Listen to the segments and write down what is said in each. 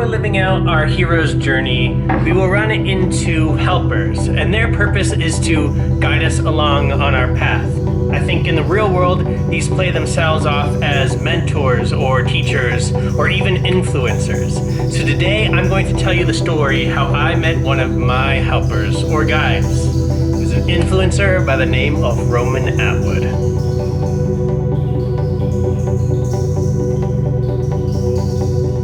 we're living out our hero's journey, we will run into helpers, and their purpose is to guide us along on our path. I think in the real world, these play themselves off as mentors or teachers or even influencers. So today I'm going to tell you the story how I met one of my helpers or guides. He's an influencer by the name of Roman Atwood.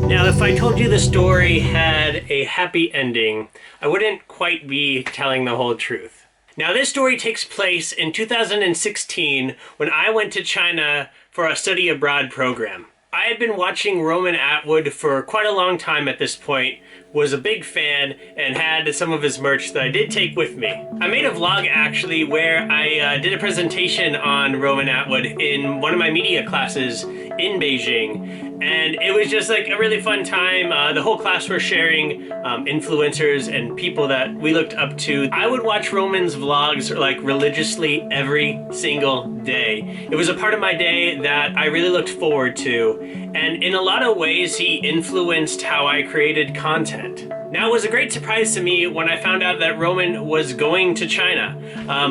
Now, if I told you the story had a happy ending, I wouldn't quite be telling the whole truth. Now, this story takes place in 2016 when I went to China for a study abroad program. I had been watching Roman Atwood for quite a long time at this point, was a big fan, and had some of his merch that I did take with me. I made a vlog actually where I did a presentation on Roman Atwood in one of my media classes in Beijing. And it was just like a really fun time. The whole class were sharing influencers and people that we looked up to. I would watch Roman's vlogs like religiously every single day. It was a part of my day that I really looked forward to. And in a lot of ways, he influenced how I created content. Now, it was a great surprise to me when I found out that Roman was going to China.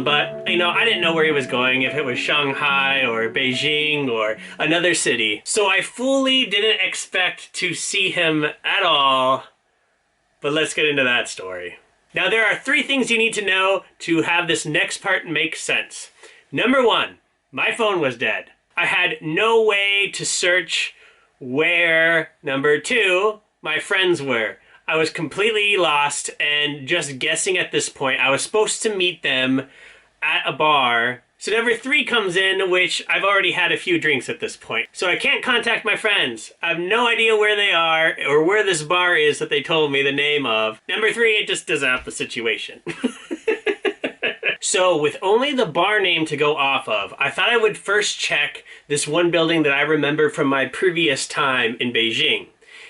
But, I didn't know where he was going, if it was Shanghai or Beijing or another city. So I fully didn't expect to see him at all. But let's get into that story. Now, there are 3 things you need to know to have this next part make sense. Number 1, my phone was dead. I had no way to search where, number 2, my friends were. I was completely lost and just guessing at this point. I was supposed to meet them at a bar. So number 3 comes in, which I've already had a few drinks at this point. So I can't contact my friends. I have no idea where they are or where this bar is that they told me the name of. Number 3, it just doesn't help the situation. So with only the bar name to go off of, I thought I would first check this one building that I remember from my previous time in Beijing.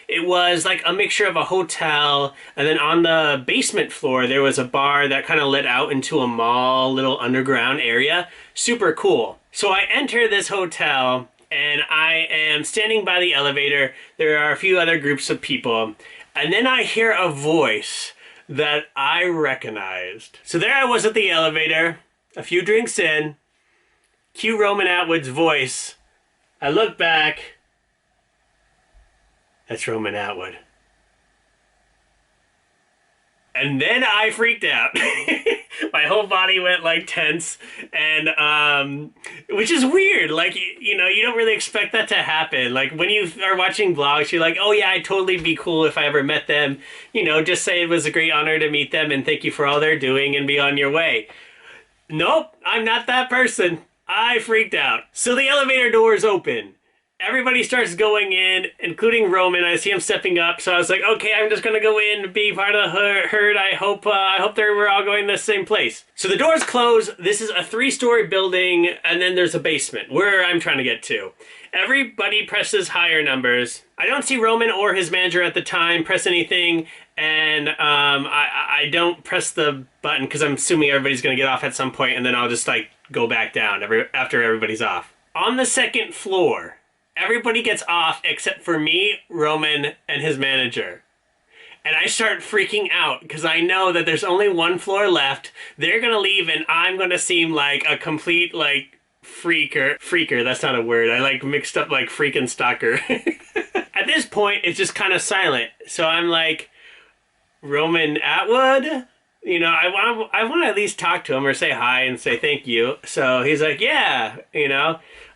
It was like a mixture of a hotel, and then on the basement floor, there was a bar that kind of lit out into a mall, little underground area. Super cool. So I enter this hotel, and I am standing by the elevator. There are a few other groups of people, and then I hear a voice that I recognized. So there I was at the elevator, a few drinks in, cue Roman Atwood's voice. I look back. That's Roman Atwood. And then I freaked out. My whole body went like tense, and which is weird. Like, you don't really expect that to happen. Like when you are watching vlogs, you're like, oh yeah, I'd totally be cool if I ever met them. Just say it was a great honor to meet them and thank you for all they're doing and be on your way. Nope, I'm not that person. I freaked out. So the elevator doors open. Everybody starts going in, including Roman. I see him stepping up, so I was like, okay, I'm just gonna go in and be part of the herd. I hope we're all going to the same place. So the doors close. This is a 3-story building, and then there's a basement, where I'm trying to get to. Everybody presses higher numbers. I don't see Roman or his manager at the time press anything, and I don't press the button because I'm assuming everybody's gonna get off at some point, and then I'll just go back down after everybody's off. On the 2nd floor, everybody gets off except for me, Roman, and his manager. And I start freaking out because I know that there's only 1 floor left. They're going to leave and I'm going to seem like a complete freaker. That's not a word. I mixed up freak and stalker. At this point, it's just kind of silent. So I'm like, Roman Atwood? I want to at least talk to him or say hi and say thank you. So he's like, yeah,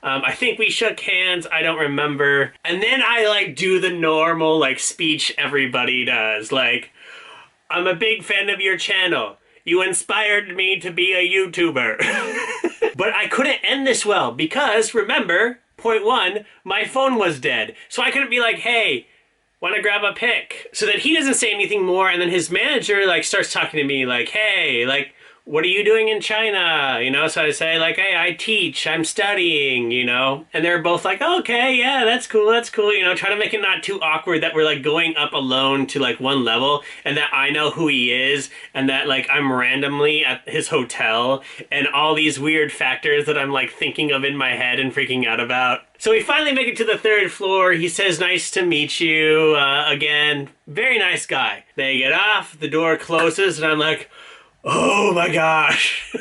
I think we shook hands. I don't remember. And then I do the normal speech everybody does. I'm a big fan of your channel. You inspired me to be a YouTuber. But I couldn't end this well because remember, point 1, my phone was dead. So I couldn't be like, hey, want to grab a pic? So that he doesn't say anything more, and then his manager starts talking to me hey, what are you doing in China? You know, so I say like, hey, I teach, I'm studying, you know, and they're both like, okay, yeah, that's cool, you know, try to make it not too awkward that we're like going up alone to like one level and that I know who he is and that like I'm randomly at his hotel and all these weird factors that I'm like thinking of in my head and freaking out about. So we finally make it to the 3rd floor. He says, nice to meet you. Again, very nice guy. They get off, the door closes, and I'm like, oh my gosh.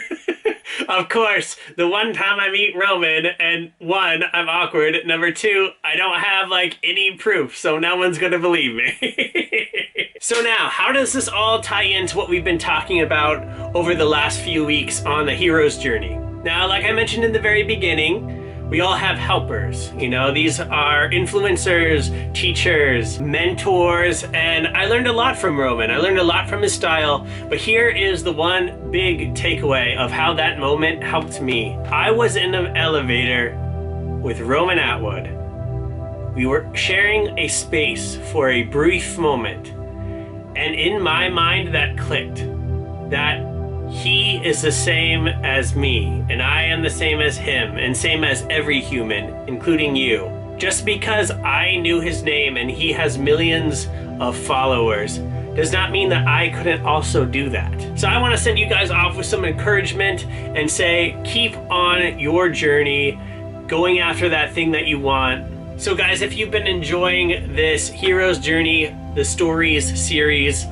Of course, the one time I meet Roman, and 1, I'm awkward. Number 2, I don't have like any proof, so no one's gonna believe me. So now, how does this all tie into what we've been talking about over the last few weeks on the hero's journey? Now, like I mentioned in the very beginning, we all have helpers, you know, these are influencers, teachers, mentors, and I learned a lot from Roman. I learned a lot from his style, but here is the one big takeaway of how that moment helped me. I was in an elevator with Roman Atwood. We were sharing a space for a brief moment, and in my mind that clicked, that he is the same as me, and I am the same as him, and same as every human, including you. Just because I knew his name and he has millions of followers does not mean that I couldn't also do that. So I want to send you guys off with some encouragement and say, keep on your journey, going after that thing that you want. So guys, if you've been enjoying this Hero's Journey, the Stories series,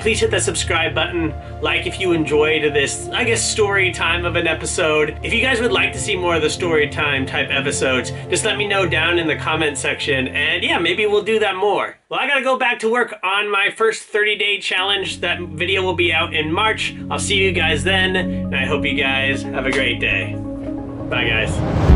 please hit that subscribe button, like if you enjoyed this, I guess, story time of an episode. If you guys would like to see more of the story time type episodes, just let me know down in the comment section, and yeah, maybe we'll do that more. Well, I gotta go back to work on my first 30-day challenge. That video will be out in March. I'll see you guys then, and I hope you guys have a great day. Bye, guys.